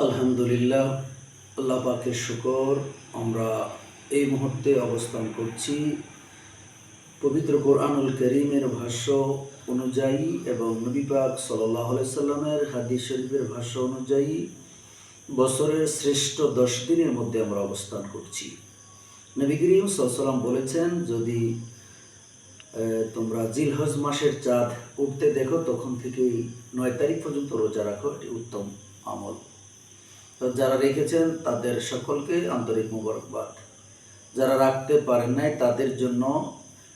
আলহামদুলিল্লাহ, আল্লাহ পাকের শুকর। আমরা এই মুহূর্তে অবস্থান করছি পবিত্র কোরআনুল কারীমের ভাষ্য অনুযায়ী এবং নবী পাক সাল্লাল্লাহু আলাইহি সাল্লামের হাদিস শরীফের ভাষ্য অনুযায়ী বছরের শ্রেষ্ঠ 10 দিনের মধ্যে আমরা অবস্থান করছি। নবী করিম সাল্লাল্লাহু আলাইহি সাল্লাম বলেছেন, যদি তোমরা জিলহজ মাসের চাঁদ উঠতে দেখো তখন থেকেই 9 তারিখ পর্যন্ত রোজা রাখো, এটি উত্তম আমল। তো যারা রেখেছেন তাদের সকলকে আন্তরিক মোবারকবাদ। যারা রাখতে পারেন নাই তাদের জন্য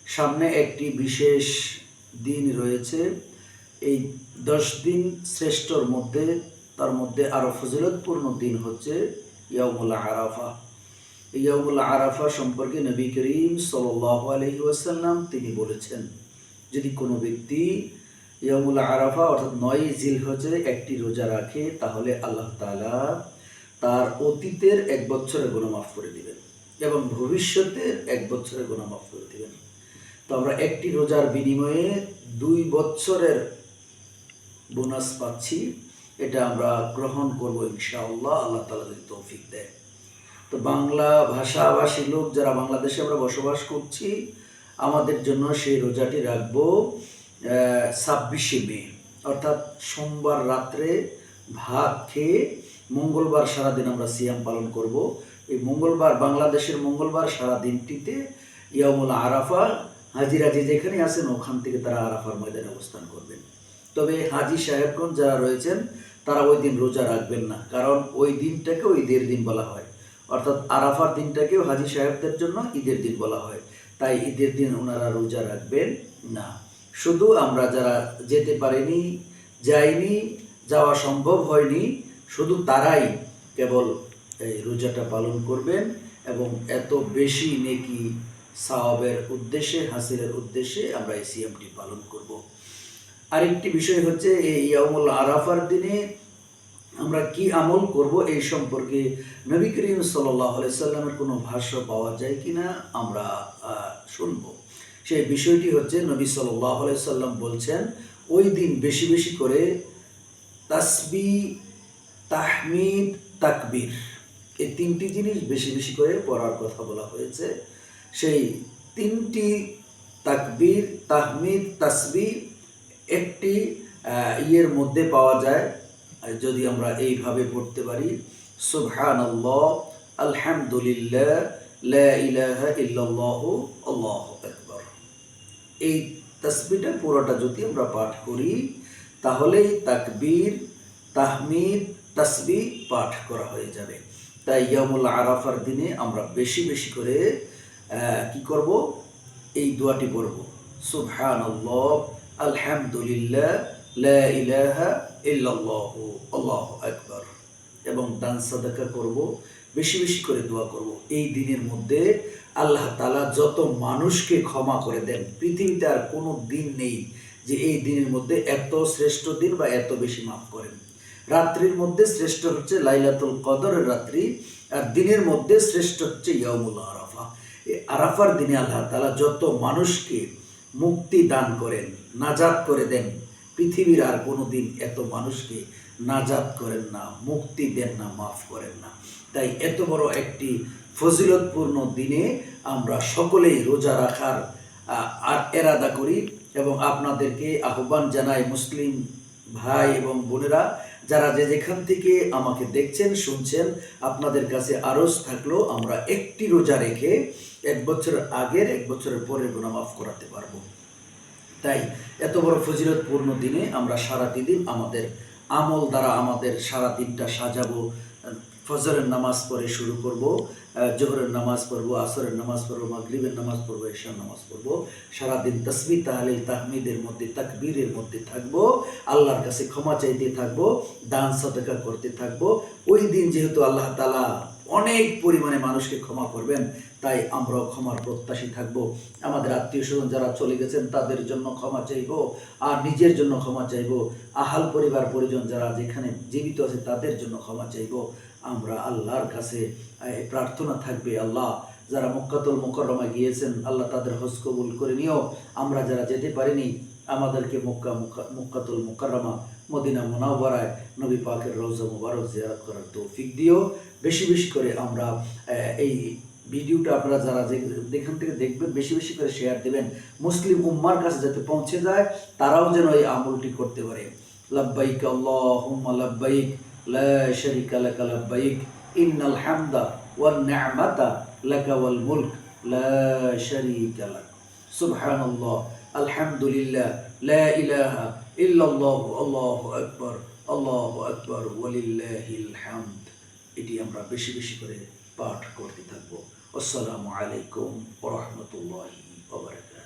সামনে একটি বিশেষ দিন রয়েছে। এই 10 দিন শ্রেষ্ঠর মধ্যে তার মধ্যে আরও ফজিলতপূর্ণ দিন হচ্ছে ইয়াউমুল আরাফা। ইয়াউমুল আরাফা সম্পর্কে নবী করিম সাল্লাল্লাহু আলাইহি ওয়াসাল্লাম তিনি বলেছেন, যদি কোনো ব্যক্তি ইয়াউমুল আরাফা অর্থাৎ 9 জিলহজে একটি রোজা রাখে তাহলে আল্লাহ তাআলা তার অতীতের 1 বছরের গুনাহ মাফ করে দিবেন এবং ভবিষ্যতের 1 বছরের গুনাহ মাফ করে দিবেন। তো আমরা একটি রোজার বিনিময়ে 2 বছরের বোনাস পাচ্ছি। এটা আমরা গ্রহণ করব ইনশাআল্লাহ, আল্লাহ তাআলা যদি তৌফিক দেয়। তো বাংলা ভাষাভাষী লোক যারা বাংলাদেশে আমরা বসবাস করছি, আমাদের জন্য সেই রোজাটি রাখবো 26শে মে, অর্থাৎ সোমবার রাত্রে ভাত খেয়ে মঙ্গলবার সারাদিন আমরা সিয়াম পালন করব। এই মঙ্গলবার, বাংলাদেশের মঙ্গলবার সারা দিনটিতে ইয়াউমুল আরাফা, হাজিরা যে যেখানে আছেন ওখান থেকে তারা আরাফার ময়দানে অবস্থান করবেন। তবে হাজি সাহেবগণ যারা রয়েছেন তারা ওই দিন রোজা রাখবেন না, কারণ ওই দিনটাকে ঈদের দিন বলা হয়, অর্থাৎ আরাফার দিনটাকেও হাজি সাহেবদের জন্য ঈদের দিন বলা হয়। তাই ঈদের দিন ওনারা রোজা রাখবেন না। শুধু আমরা যারা যেতে পারিনি, যাইনি, যাওয়া সম্ভব হয়নি, শুধু তারাই কেবল এই রোজাটা পালন করবেন এবং এত বেশি নেকি সাওয়াবের উদ্দেশ্যে, হাসিলের উদ্দেশ্যে আমরা এই সিয়ামটি পালন করব। আরেকটি বিষয় হচ্ছে, এই ইয়াউমুল আরাফার দিনে আমরা কি আমল করব এই সম্পর্কে নবী করিম সাল্লাল্লাহু আলাইহি সাল্লামের কোনো ভাষ্য পাওয়া যায় কিনা আমরা শুনব। সেই বিষয়টি হচ্ছে, নবী সাল্লাল্লাহু আলাইহি সাল্লাম বলছেন, ওই দিন বেশি বেশি করে তাসবিহ, তাহমিদ, তাকবীর, এই 3টি জিনিস বেশি বেশি করে পড়ার কথা বলা হয়েছে। সেই 3টি তাকবীর, তাহমিদ, তাসবিহ একটি ইয়ের মধ্যে পাওয়া যায়। যদি আমরা এইভাবে পড়তে পারি, সুবহানাল্লাহ, আলহামদুলিল্লাহ, লা ইলাহা ইল্লাল্লাহু, আল্লাহু আকবার, এই তাসবিহটা পুরোটা যদি আমরা পাঠ করি তাহলে তাকবীর, তাহমিদ, তাসবিহ পাঠ করা হয়ে যাবে। তাই ইয়াউমুল আরাফার দিনে আমরা বেশি বেশি করে কি করব, এই দোয়াটি পড়ব, সুবহানাল্লাহ, আলহামদুলিল্লাহ, লা ইলাহা ইল্লাল্লাহু, আল্লাহু আকবার, এবং দান সাদাকা করব, বেশি বেশি করে দোয়া করব। এই দিনের মধ্যে আল্লাহ তাআলা যত মানুষকে ক্ষমা করে দেন, পৃথিবীতে আর কোনো দিন নেই যে এই দিনের মধ্যে এত শ্রেষ্ঠ দিন বা এত বেশি মাফ করেন। রাত্রির মধ্যে শ্রেষ্ঠ হচ্ছে লাইলাতুল কদরের রাত্রি, আর দিনের মধ্যে শ্রেষ্ঠ হচ্ছে ইয়াউমুল আরাফা। এই আরাফার দিনে আল্লাহ তাআলা যত মানুষকে মুক্তি দান করেন, নাজাত করে দেন, পৃথিবীর আর কোনো দিন এত মানুষকে নাজাত করেন না, মুক্তি দেন না, মাফ করেন না। তাই এত বড় একটি ফজিলতপূর্ণ দিনে আমরা সকলেই রোজা রাখার এরাদা করি এবং আপনাদেরকে আহ্বান জানাই, মুসলিম ভাই এবং বোনেরা যারা যে যেখান থেকে আমাকে দেখছেন, শুনছেন, আপনাদের কাছে আরজ থাকলো, আমরা একটি রোজা রেখে 1 বছর আগের, 1 বছরের পরের গুনাহ মাফ করাতে পারবো। তাই এত বড় ফজিলতপূর্ণ দিনে আমরা সারাটি দিন আমাদের আমল দ্বারা আমাদের সারা দিনটা সাজাবো। ফজরের নামাজ পড়ে শুরু করব, জোহরের নামাজ পড়ব, আসরের নামাজ পড়ব, মাগরিবের নামাজ পড়ব, ইশার নামাজ পড়ব। সারাদিন তাসবিহ, তাহলিল, তাহমিদের মধ্যে, তাকবীরের মধ্যে থাকবো, আল্লাহর কাছে ক্ষমা চাইতে থাকবো, দান সাদাকা করতে থাকবো। ওই দিন যেহেতু আল্লাহ তাআলা অনেক পরিমাণে মানুষকে ক্ষমা করবেন, তাই আমরাও ক্ষমার প্রত্যাশী থাকবো। আমাদের আত্মীয় স্বজন যারা চলে গেছেন তাদের জন্য ক্ষমা চাইবো, আর নিজের জন্য ক্ষমা চাইবো। আহাল পরিবার পরিজন যারা যেখানে জীবিত আছে তাদের জন্য ক্ষমা চাইবো। আমরা আল্লাহর কাছে প্রার্থনা থাকবে, আল্লাহ যারা মক্কাতুল মুকাররমায় গিয়েছেন আল্লাহ তাদের হজ কবুল করে নিও। আমরা যারা যেতে পারিনি আমাদেরকে মক্কাতুল মুকাররমা মদিনা মুনাওয়ারায় নবী পাকের রওজা মুবারক জিয়ারত করার তৌফিক দিও। বেশি বেশি করে আমরা এই ভিডিওটা আপনারা যারা যেখান থেকে দেখবেন বেশি বেশি করে শেয়ার দেবেন, মুসলিম উম্মার কাছে যাতে পৌঁছে যায়, তারাও যেন এই আমলটি করতে পারে। লাব্বাইক আল্লাহুম্মা লাব্বাইক লা শারীকা লাকা লাব্বাইক ইন্নাল হামদা ওয়ান নি'মাতা লাকা ওয়াল মুলক লা শারীকা লাক সুবহানাল্লাহ আলহামদুলিল্লাহ লা ইলাহা ইল্লাল্লাহু আল্লাহু আকবার ওয়ালিল্লাহিল হামদ। এটি আমরা বেশি বেশি করে পাঠ করতে থাকবো। আসসালামু আলাইকুম ওয়া রাহমাতুল্লাহি ওয়া বারাকাতুহু।